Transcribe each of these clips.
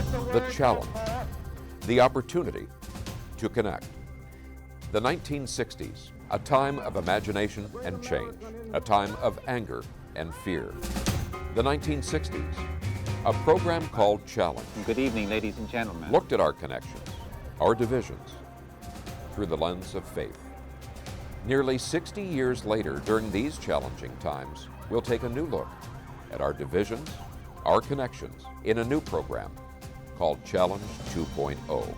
The challenge, the opportunity to connect. The 1960s, a time of imagination and change, a time of anger and fear. The 1960s, a program called Challenge. Good evening, ladies and gentlemen. Looked at our connections, our divisions, through the lens of faith. Nearly 60 years later, during these challenging times, we'll take a new look at our divisions, our connections, in a new program called Challenge 2.0.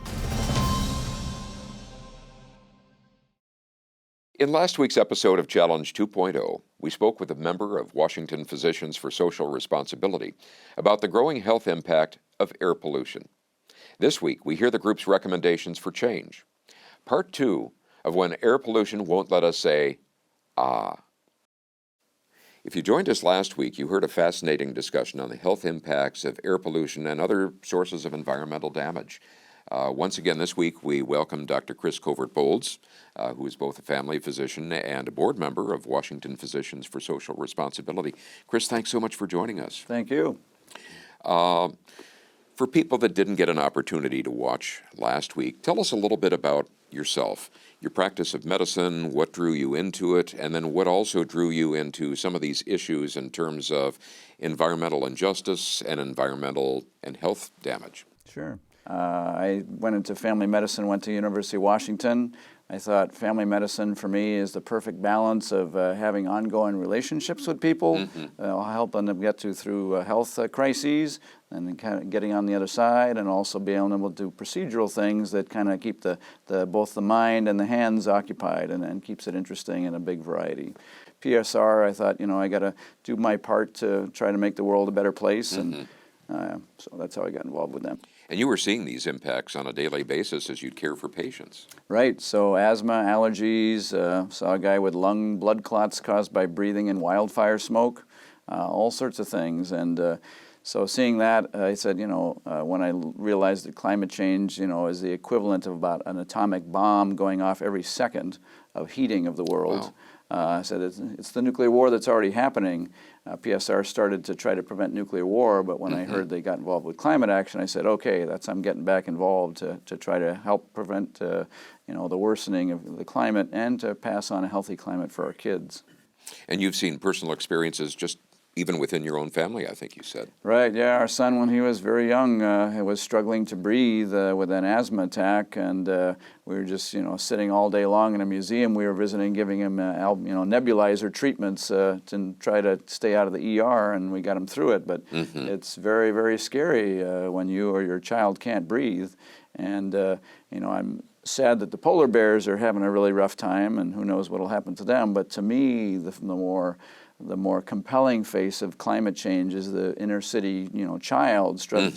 In last week's episode of Challenge 2.0, we spoke with a member of Washington Physicians for Social Responsibility about the growing health impact of air pollution. This week, we hear the group's recommendations for change. Part 2 of when air pollution won't let us say, ah. If you joined us last week, you heard a fascinating discussion on the health impacts of air pollution and other sources of environmental damage. Once again this week, we welcome Dr. Chris Covert-Bolds, who is both a family physician and a board member of Washington Physicians for Social Responsibility. Chris, thanks so much for joining us. Thank you. For people that didn't get an opportunity to watch last week, tell us a little bit about yourself, your practice of medicine, what drew you into it, and then what also drew you into some of these issues in terms of environmental injustice and environmental and health damage. Sure. I went into family medicine, went to University of Washington. I thought family medicine for me is the perfect balance of having ongoing relationships with people, helping them get through health crises, and then kind of getting on the other side, and also being able to do procedural things that kind of keep both the mind and the hands occupied, and keeps it interesting in a big variety. PSR, I thought, I got to do my part to try to make the world a better place, and so that's how I got involved with them. And you were seeing these impacts on a daily basis as you'd care for patients. Right. So asthma, allergies, saw a guy with lung blood clots caused by breathing in wildfire smoke, all sorts of things. And so seeing that, I said, when I realized that climate change, is the equivalent of about an atomic bomb going off every second of heating of the world. Wow. I said, it's the nuclear war that's already happening. PSR started to try to prevent nuclear war, but when I heard they got involved with climate action, I said, okay, I'm getting back involved to try to help prevent, the worsening of the climate and to pass on a healthy climate for our kids. And you've seen personal experiences just even within your own family, I think you said. Right, yeah. Our son, when he was very young, was struggling to breathe with an asthma attack, and we were just, sitting all day long in a museum we were visiting, giving him, nebulizer treatments to try to stay out of the ER, and we got him through it. But it's very, very scary when you or your child can't breathe. And, I'm sad that the polar bears are having a really rough time, and who knows what will happen to them. But to me, the more compelling face of climate change is the inner city, child struggling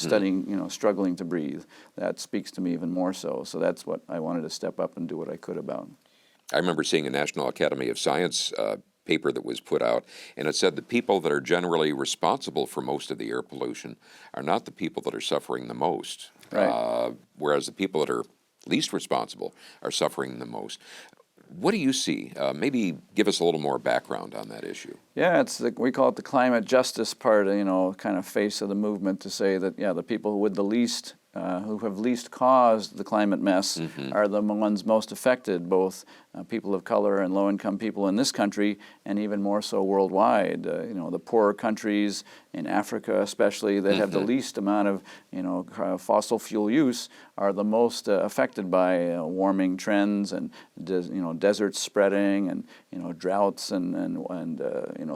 to breathe. That speaks to me even more so. So that's what I wanted to step up and do what I could about. I remember seeing a National Academy of Science paper that was put out, and it said the people that are generally responsible for most of the air pollution are not the people that are suffering the most, right. Whereas the people that are least responsible are suffering the most. What do you see? Maybe give us a little more background on that issue. Yeah, we call it the climate justice part, kind of face of the movement, to say that, the people who have least caused the climate mess are the ones most affected, both people of color and low-income people in this country, and even more so worldwide. The poorer countries in Africa, especially, that have the least amount of fossil fuel use, are the most affected by warming trends and deserts spreading and droughts and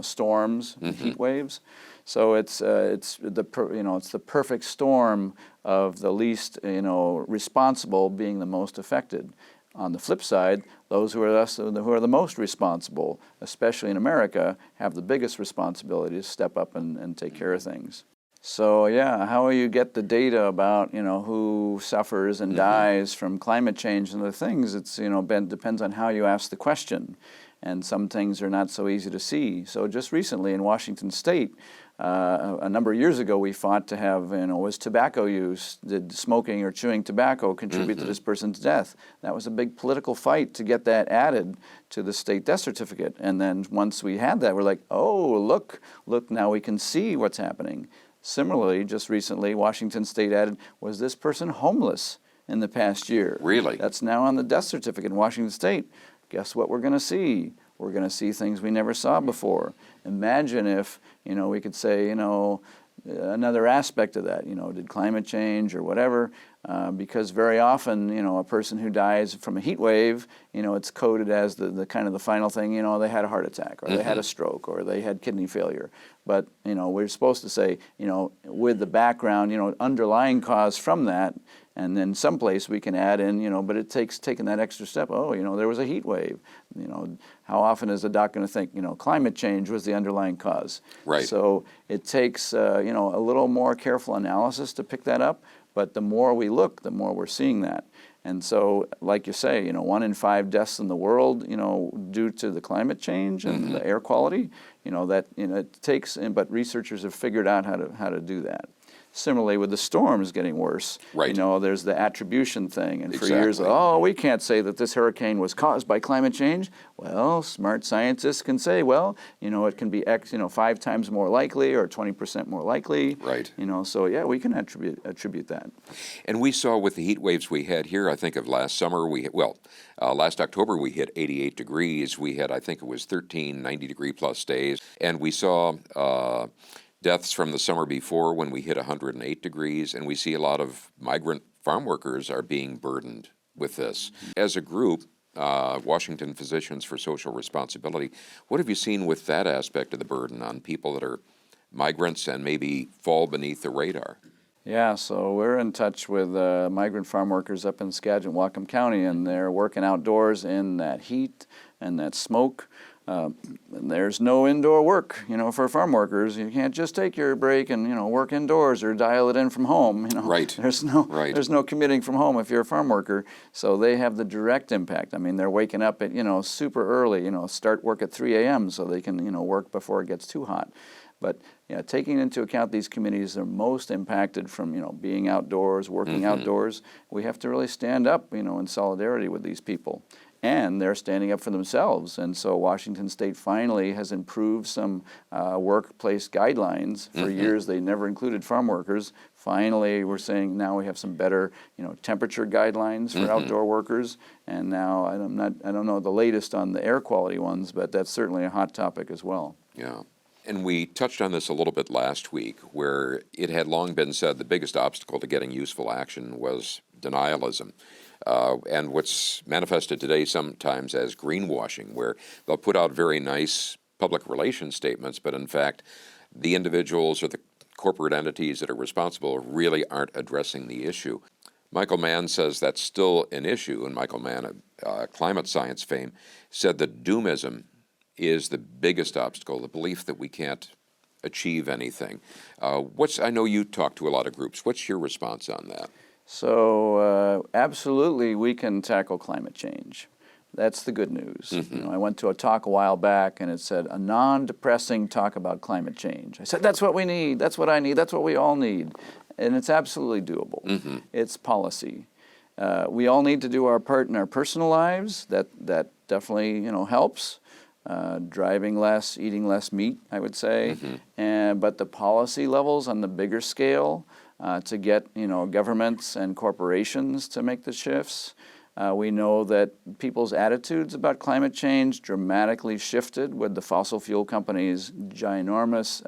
storms, and heat waves. So it's the perfect storm of the least responsible being the most affected. On the flip side, those who are the most responsible, especially in America, have the biggest responsibility to step up and take care of things. So how you get the data about who suffers and dies from climate change and other things, it's depends on how you ask the question, and some things are not so easy to see. So just recently in Washington State, a number of years ago, we fought to have, was tobacco use, did smoking or chewing tobacco contribute to this person's death? That was a big political fight to get that added to the state death certificate. And then once we had that, we're like, oh, look, now we can see what's happening. Similarly, just recently, Washington State added, was this person homeless in the past year? Really? That's now on the death certificate in Washington State. Guess what we're going to see? We're going to see things we never saw before. Imagine if, we could say, another aspect of that, did climate change or whatever, because very often, a person who dies from a heat wave, it's coded as the kind of the final thing, they had a heart attack or they had a stroke or they had kidney failure. But, we're supposed to say, with the background, underlying cause from that, and then someplace we can add in, but it takes taking that extra step. Oh, there was a heat wave. How often is a doc going to think, climate change was the underlying cause? Right. So it takes, a little more careful analysis to pick that up. But the more we look, the more we're seeing that. And so, like you say, 1 in 5 deaths in the world, due to the climate change and the air quality, it takes. But researchers have figured out how to do that. Similarly, with the storms getting worse, right. There's the attribution thing, and for Exactly. years, we can't say that this hurricane was caused by climate change. Well, smart scientists can say, it can be X, 5 times more likely or 20% more likely. Right. So yeah, we can attribute that. And we saw with the heat waves we had here, I think of last summer, last October we hit 88 degrees. We had, I think it was 13 90-degree plus days. And we saw deaths from the summer before when we hit 108 degrees, and we see a lot of migrant farm workers are being burdened with this. As a group, Washington Physicians for Social Responsibility, what have you seen with that aspect of the burden on people that are migrants and maybe fall beneath the radar? Yeah, so we're in touch with migrant farm workers up in Skagit, Whatcom County, and they're working outdoors in that heat and that smoke. And there's no indoor work, for farm workers. You can't just take your break and, work indoors or dial it in from home. Right. There's no commuting from home if you're a farm worker. So they have the direct impact. I mean, they're waking up at, super early, start work at 3 a.m. so they can, work before it gets too hot. But taking into account these communities that are most impacted from being outdoors, working outdoors, we have to really stand up in solidarity with these people. And they're standing up for themselves. And so Washington State finally has improved some workplace guidelines. For years they never included farm workers. Finally, we're saying now we have some better temperature guidelines for outdoor workers. And now I don't know the latest on the air quality ones, but that's certainly a hot topic as well. Yeah. And we touched on this a little bit last week, where it had long been said the biggest obstacle to getting useful action was denialism. And what's manifested today sometimes as greenwashing, where they'll put out very nice public relations statements, but in fact, the individuals or the corporate entities that are responsible really aren't addressing the issue. Michael Mann says that's still an issue, and Michael Mann, climate science fame, said that doomism is the biggest obstacle, the belief that we can't achieve anything. I know you talk to a lot of groups. What's your response on that? So absolutely, we can tackle climate change. That's the good news. I went to a talk a while back, and it said, a non-depressing talk about climate change. I said, that's what we need. That's what I need. That's what we all need. And it's absolutely doable. It's policy. We all need to do our part in our personal lives. That definitely helps. Driving less, eating less meat, I would say. But the policy levels on the bigger scale, to get governments and corporations to make the shifts. We know that people's attitudes about climate change dramatically shifted with the fossil fuel companies' ginormous,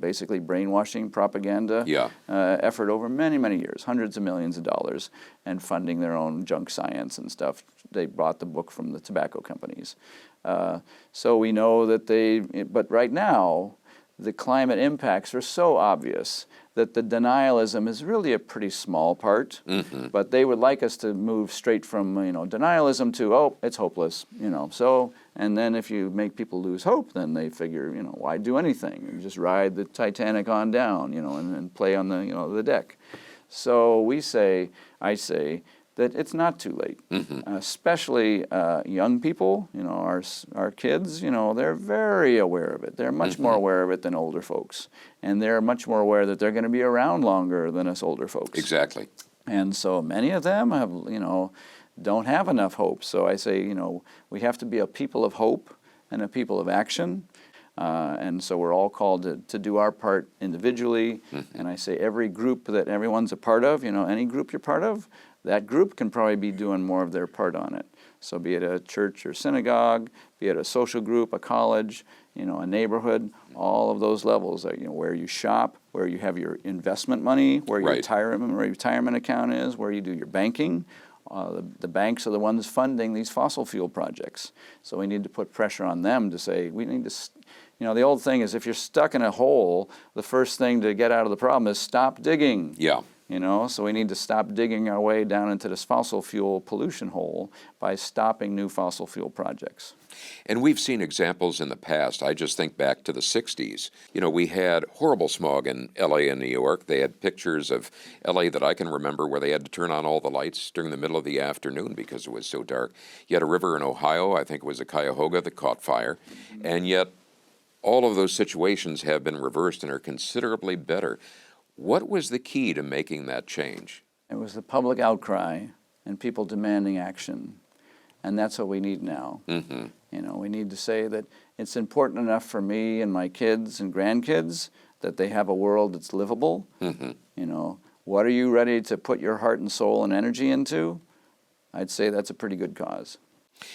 basically brainwashing propaganda effort over many, many years, hundreds of millions of dollars, and funding their own junk science and stuff. They bought the book from the tobacco companies. So we know that but right now, the climate impacts are so obvious that the denialism is really a pretty small part, but they would like us to move straight from denialism to, it's hopeless, so, and then if you make people lose hope, then they figure, why do anything? You just ride the Titanic on down, and play on the deck. So I say that it's not too late, especially young people, our kids, they're very aware of it. They're much more aware of it than older folks. And they're much more aware that they're going to be around longer than us older folks. Exactly. And so many of them have, don't have enough hope. So I say, we have to be a people of hope and a people of action. And so we're all called to do our part individually. And I say every group that everyone's a part of, any group you're part of, that group can probably be doing more of their part on it. So be it a church or synagogue, be it a social group, a college, a neighborhood, all of those levels, where you shop, where you have your investment money, where your retirement account is, where you do your banking. The banks are the ones funding these fossil fuel projects. So we need to put pressure on them to say, we need to, the old thing is if you're stuck in a hole, the first thing to get out of the problem is stop digging. Yeah. So we need to stop digging our way down into this fossil fuel pollution hole by stopping new fossil fuel projects. And we've seen examples in the past. I just think back to the 60s. We had horrible smog in LA and New York. They had pictures of LA that I can remember where they had to turn on all the lights during the middle of the afternoon because it was so dark. You had a river in Ohio, I think it was the Cuyahoga, that caught fire. And yet all of those situations have been reversed and are considerably better. What was the key to making that change? It was the public outcry and people demanding action. And that's what we need now. We need to say that it's important enough for me and my kids and grandkids that they have a world that's livable. What are you ready to put your heart and soul and energy into? I'd say that's a pretty good cause.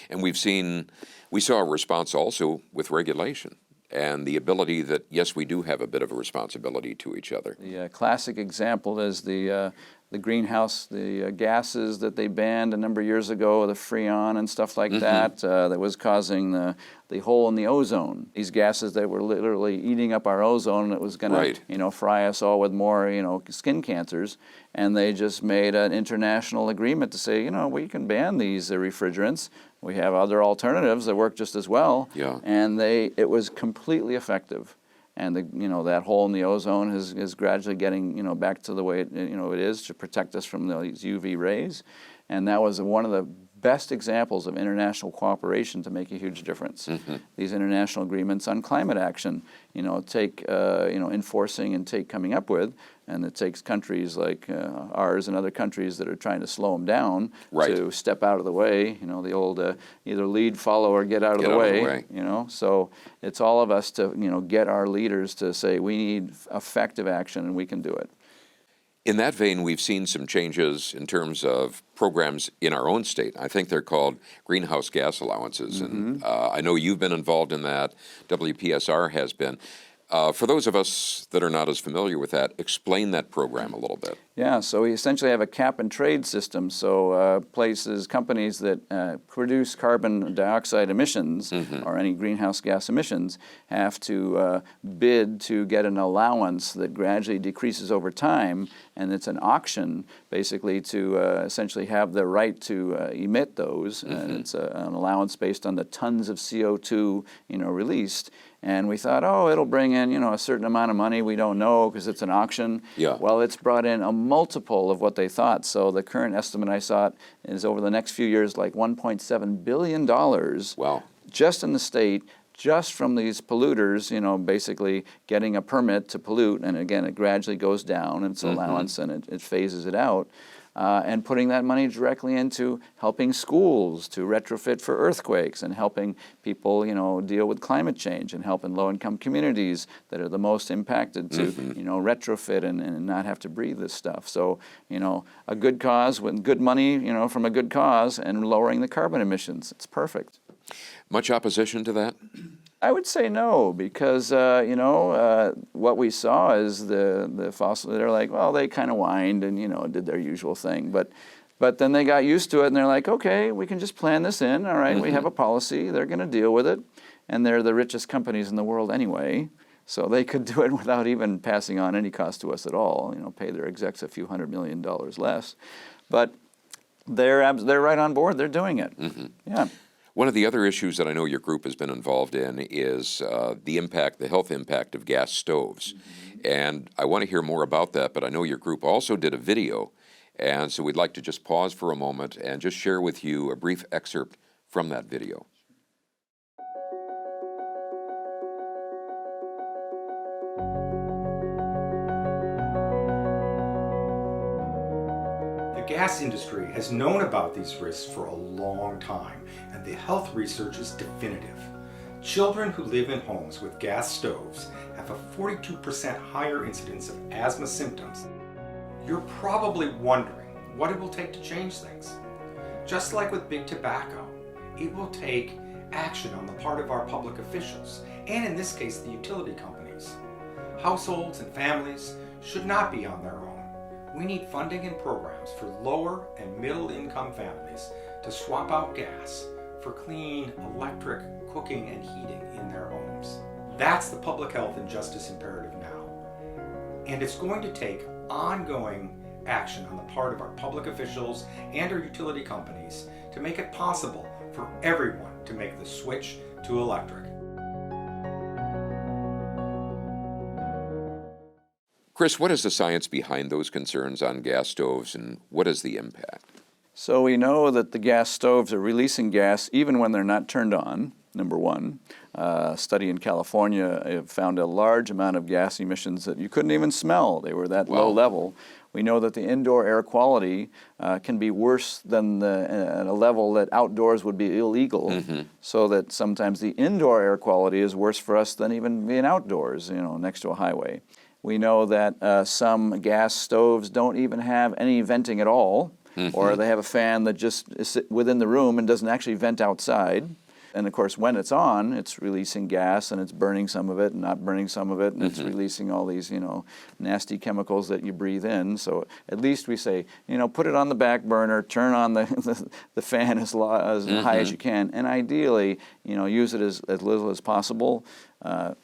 And we saw a response also with regulation and the ability that, yes, we do have a bit of a responsibility to each other. The classic example is the greenhouse, the gases that they banned a number of years ago, the Freon and stuff like that was causing the hole in the ozone. These gases that were literally eating up our ozone, it was going to, fry us all with more, skin cancers. And they just made an international agreement to say, we can ban these refrigerants. We have other alternatives that work just as well. Yeah. And it was completely effective. And that hole in the ozone is gradually getting back to the way it is to protect us from these UV rays, and that was one of the best examples of international cooperation to make a huge difference. These international agreements on climate action, take enforcing and coming up with, and it takes countries like ours and other countries that are trying to slow them down to step out of the way. The old either lead, follow, or get out of the way. So it's all of us to get our leaders to say we need effective action and we can do it. In that vein, we've seen some changes in terms of programs in our own state. I think they're called greenhouse gas allowances, and I know you've been involved in that. WPSR has been. For those of us that are not as familiar with that, explain that program a little bit. Yeah, so we essentially have a cap and trade system. So companies that produce carbon dioxide emissions or any greenhouse gas emissions have to bid to get an allowance that gradually decreases over time, and it's an auction basically to essentially have the right to emit those. And it's an allowance based on the tons of CO2 released. And we thought, it'll bring in, a certain amount of money. We don't know because it's an auction. Yeah. Well, it's brought in a multiple of what they thought. So the current estimate I saw is over the next few years, like $1.7 billion. Wow. Just in the state, just from these polluters, basically getting a permit to pollute. And again, it gradually goes down, and it's an allowance, and it phases it out. And putting that money directly into helping schools to retrofit for earthquakes and helping people, deal with climate change and helping low-income communities that are the most impacted to, retrofit and not have to breathe this stuff. So, a good cause with good money, from a good cause and lowering the carbon emissions. It's perfect. Much opposition to that? I would say no, because what we saw is the fossil. They're like, well, they kind of whined and did their usual thing, but then they got used to it, and they're like, okay, we can just plan this in. All right, we have a policy. They're going to deal with it, and they're the richest companies in the world anyway, so they could do it without even passing on any cost to us at all. Pay their execs a few $100 million less, but they're right on board. They're doing it. Yeah. One of the other issues that I know your group has been involved in is the health impact of gas stoves. And I want to hear more about that, but I know your group also did a video. And so we'd like to just pause for a moment and just share with you a brief excerpt from that video. The gas industry has known about these risks for a long time, and the health research is definitive. Children who live in homes with gas stoves have a 42% higher incidence of asthma symptoms. You're probably wondering what it will take to change things. Just like with big tobacco, it will take action on the part of our public officials, and in this case, the utility companies. Households and families should not be on their own. We need funding and programs for lower and middle income families to swap out gas for clean electric cooking and heating in their homes. That's the public health and justice imperative now. And it's going to take ongoing action on the part of our public officials and our utility companies to make it possible for everyone to make the switch to electric. Chris, what is the science behind those concerns on gas stoves, and what is the impact? So we know that the gas stoves are releasing gas even when they're not turned on, number one. A study in California found a large amount of gas emissions that you couldn't even smell. They were that low level. We know that the indoor air quality can be worse than at a level that outdoors would be illegal, so that sometimes the indoor air quality is worse for us than even being outdoors, next to a highway. We know that some gas stoves don't even have any venting at all, or they have a fan that just is within the room and doesn't actually vent outside. And of course, when it's on, it's releasing gas and it's burning some of it and not burning some of it, and it's releasing all these, nasty chemicals that you breathe in. So at least we say, put it on the back burner, turn on the fan as high as you can, and ideally, use it as little as possible.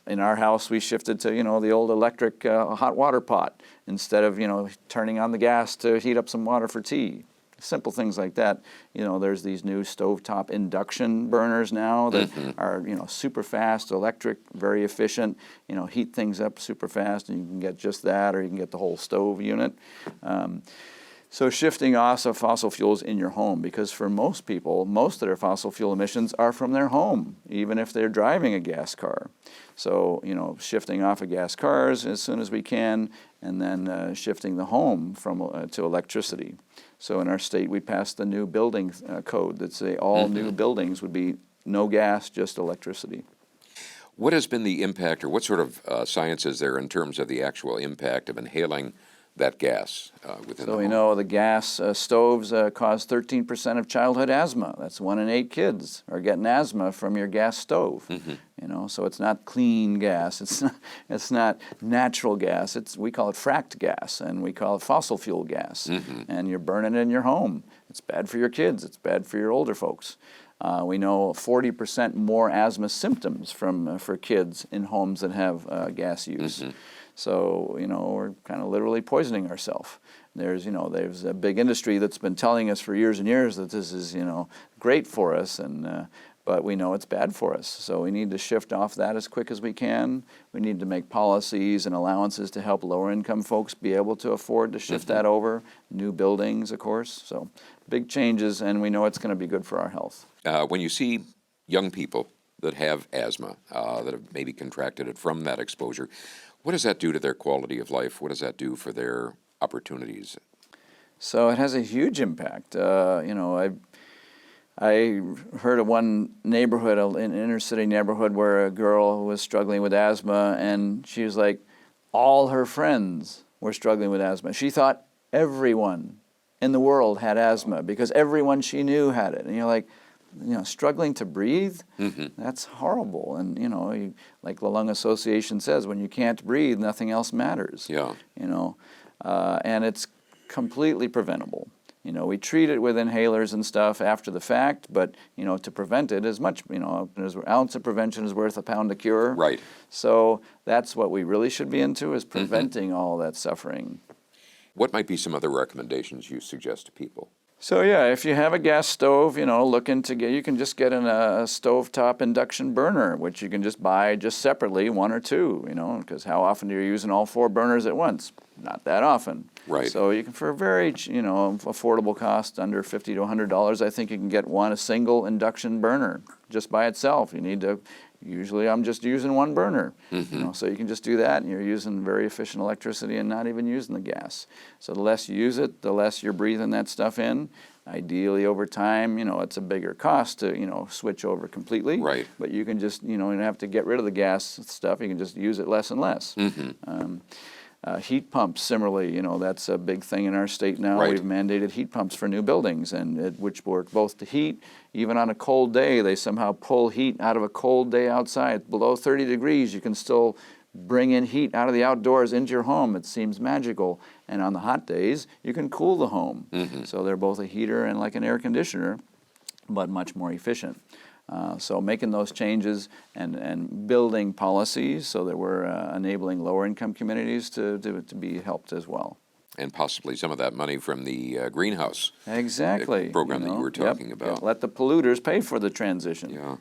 In our house, we shifted to, the old electric hot water pot instead of, turning on the gas to heat up some water for tea. Simple things like that. There's these new stovetop induction burners now that are, super fast, electric, very efficient, heat things up super fast, and you can get just that, or you can get the whole stove unit. So shifting off of fossil fuels in your home, because for most people, most of their fossil fuel emissions are from their home, even if they're driving a gas car. So, shifting off of gas cars as soon as we can, and then shifting the home to electricity. So in our state, we passed the new building code that say all new buildings would be no gas, just electricity. What has been the impact, or what sort of science is there in terms of the actual impact of inhaling that gas within the So home? we know the gas stoves cause 13% of childhood asthma. That's 1 in 8 kids are getting asthma from your gas stove. So it's not clean gas. It's not natural gas. We call it fracked gas, and we call it fossil fuel gas. And you're burning it in your home. It's bad for your kids. It's bad for your older folks. We know 40% more asthma symptoms for kids in homes that have gas use. So, we're kind of literally poisoning ourselves. There's a big industry that's been telling us for years and years that this is, great for us, but we know it's bad for us. So we need to shift off that as quick as we can. We need to make policies and allowances to help lower income folks be able to afford to shift that over. New buildings, of course. So big changes, and we know it's going to be good for our health. When you see young people that have asthma, that have maybe contracted it from that exposure, what does that do to their quality of life? What does that do for their opportunities? So it has a huge impact. I heard of one neighborhood, an inner city neighborhood, where a girl was struggling with asthma, and she was like, all her friends were struggling with asthma. She thought everyone in the world had asthma because everyone she knew had it. And you're like, struggling to breathe, that's horrible. And, like the Lung Association says, when you can't breathe, nothing else matters. Yeah. And it's completely preventable. We treat it with inhalers and stuff after the fact, but, to prevent it is much, an ounce of prevention is worth a pound of cure. Right. So that's what we really should be into, is preventing all that suffering. What might be some other recommendations you suggest to people? So if you have a gas stove, look into you can just get a stovetop induction burner, which you can just buy just separately, 1 or 2, because how often are you using all 4 burners at once? Not that often. Right. So you can, for a very, affordable cost, under $50 to $100, I think you can get a single induction burner just by itself. You need to, usually I'm just using one burner. So you can just do that, and you're using very efficient electricity and not even using the gas. So the less you use it, the less you're breathing that stuff in. Ideally, over time, it's a bigger cost to, switch over completely. Right. But you can just, you don't have to get rid of the gas stuff. You can just use it less and less. Heat pumps, similarly, that's a big thing in our state now. Right. We've mandated heat pumps for new buildings, which work both to heat. Even on a cold day, they somehow pull heat out of a cold day outside. Below 30 degrees, you can still bring in heat out of the outdoors into your home. It seems magical. And on the hot days, you can cool the home. So they're both a heater and like an air conditioner, but much more efficient. So making those changes and building policies so that we're enabling lower income communities to be helped as well. And possibly some of that money from the greenhouse Exactly. program that you were talking about. Let the polluters pay for the transition. Yeah.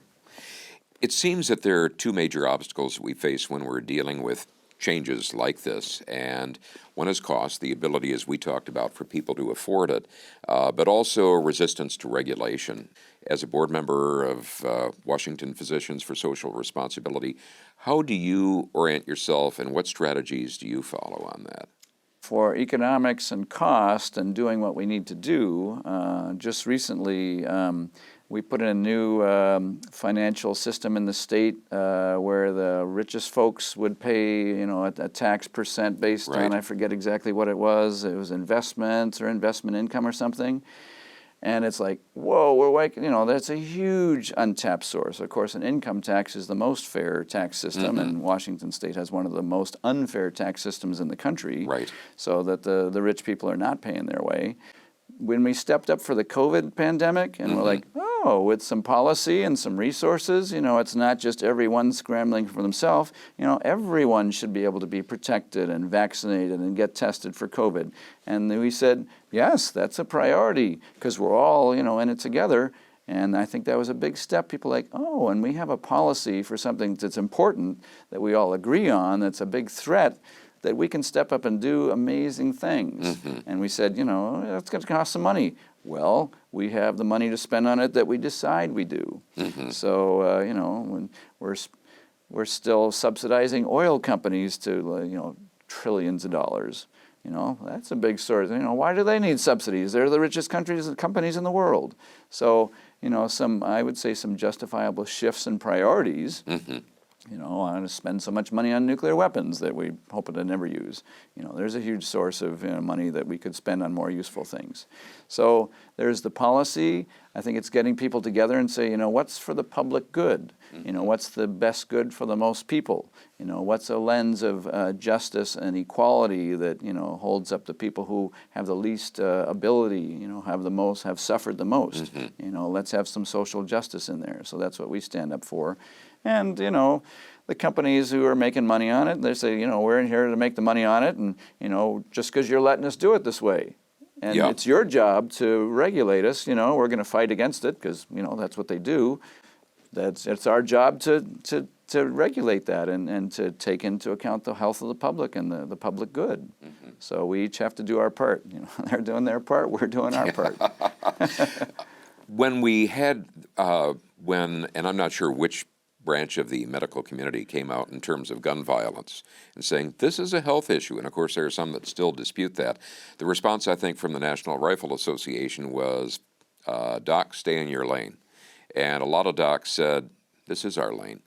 It seems that there are two major obstacles that we face when we're dealing with changes like this, and one is cost, the ability, as we talked about, for people to afford it, but also resistance to regulation. As a board member of Washington Physicians for Social Responsibility, how do you orient yourself, and what strategies do you follow on that? For economics and cost and doing what we need to do, just recently we put in a new financial system in the state where the richest folks would pay, a tax percent based on, I forget exactly what it was. It was investments or investment income or something. And it's like, whoa, we're like, that's a huge untapped source. Of course, an income tax is the most fair tax system, and Washington State has one of the most unfair tax systems in the country. Right. So that the rich people are not paying their way. When we stepped up for the COVID pandemic, and we're like, with some policy and some resources, it's not just everyone scrambling for themselves. Everyone should be able to be protected and vaccinated and get tested for COVID. And then we said, yes, that's a priority because we're all, in it together. And I think that was a big step. People like, and we have a policy for something that's important that we all agree on, that's a big threat, that we can step up and do amazing things. And we said, it's going to cost some money. Well, we have the money to spend on it that we decide we do. So, when we're still subsidizing oil companies to, trillions of dollars. That's a big source. Why do they need subsidies? They're the richest companies in the world. So, I would say some justifiable shifts in priorities. I want to spend so much money on nuclear weapons that we hope to never use. There's a huge source of money that we could spend on more useful things. So there's the policy. I think it's getting people together and say, what's for the public good? What's the best good for the most people? What's a lens of justice and equality that, holds up the people who have the least ability, have suffered the most. Let's have some social justice in there. So that's what we stand up for. And, the companies who are making money on it, they say, we're in here to make the money on it, and, just because you're letting us do it this way. And it's your job to regulate us, we're going to fight against it because, that's what they do. It's our job to regulate that and to take into account the health of the public and the public good. So we each have to do our part. They're doing their part, we're doing our part. When we had, and I'm not sure which branch of the medical community came out in terms of gun violence and saying this is a health issue, and of course there are some that still dispute that. The response, I think, from the National Rifle Association was, doc, stay in your lane. And a lot of docs said, this is our lane.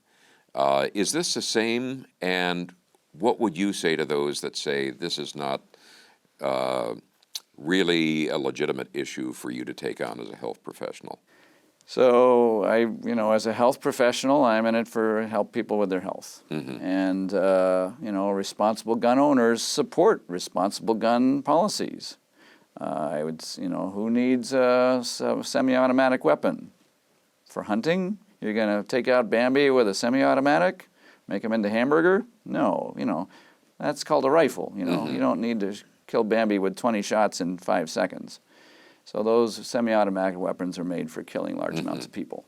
Is this the same? And what would you say to those that say this is not really a legitimate issue for you to take on as a health professional? So as a health professional, I'm in it for help people with their health. And, responsible gun owners support responsible gun policies. I would, who needs a semi-automatic weapon? For hunting? You're going to take out Bambi with a semi-automatic? Make him into hamburger? No, that's called a rifle. You don't need to kill Bambi with 20 shots in 5 seconds. So those semi-automatic weapons are made for killing large amounts of people.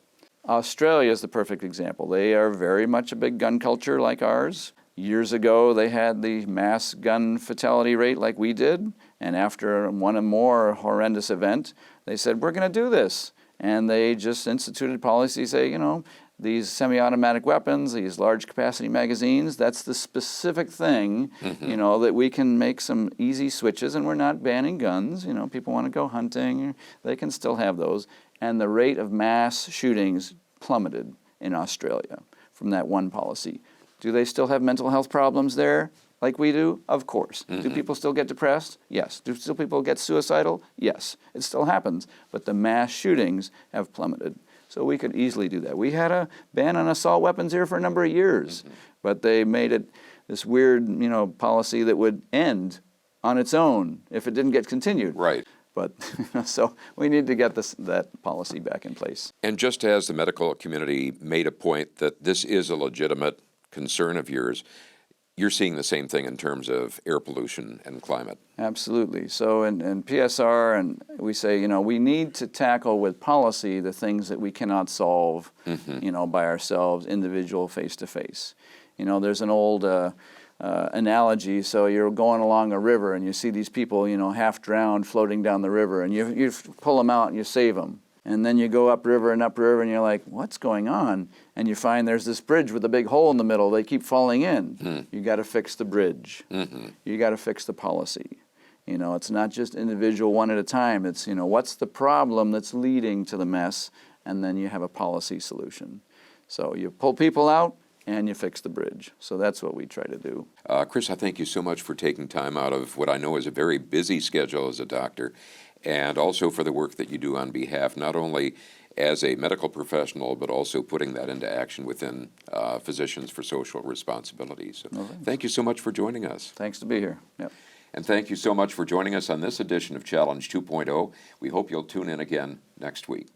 Australia is the perfect example. They are very much a big gun culture like ours. Years ago, they had the mass gun fatality rate like we did, and after one or more horrendous event, they said, we're going to do this. And they just instituted policies, say, you know, these semi-automatic weapons, these large capacity magazines, that's the specific thing, you know, that we can make some easy switches, and we're not banning guns. You know, people want to go hunting, they can still have those. And the rate of mass shootings plummeted in Australia from that one policy. Do they still have mental health problems there like we do? Of course. Do people still get depressed? Yes. Do still people get suicidal? Yes. It still happens. But the mass shootings have plummeted. So we could easily do that. We had a ban on assault weapons here for a number of years, but they made it this weird, you know, policy that would end on its own if it didn't get continued. Right. But so we need to get that policy back in place. And just as the medical community made a point that this is a legitimate concern of yours, you're seeing the same thing in terms of air pollution and climate. Absolutely. So in PSR, and we say, you know, we need to tackle with policy the things that we cannot solve, you know, by ourselves, individual, face-to-face. You know, there's an old analogy. So you're going along a river and you see these people, you know, half drowned floating down the river, and you pull them out and you save them. And then you go upriver and you're like, what's going on? And you find there's this bridge with a big hole in the middle. They keep falling in. You got to fix the bridge. You got to fix the policy. You know, it's not just individual one at a time. It's, you know, what's the problem that's leading to the mess? And then you have a policy solution. So you pull people out and you fix the bridge. So that's what we try to do. Chris, I thank you so much for taking time out of what I know is a very busy schedule as a doctor, and also for the work that you do on behalf, not only as a medical professional, but also putting that into action within Physicians for Social Responsibility. So thank you so much for joining us. Thanks to be here. Yep. And thank you so much for joining us on this edition of Challenge 2.0. We hope you'll tune in again next week.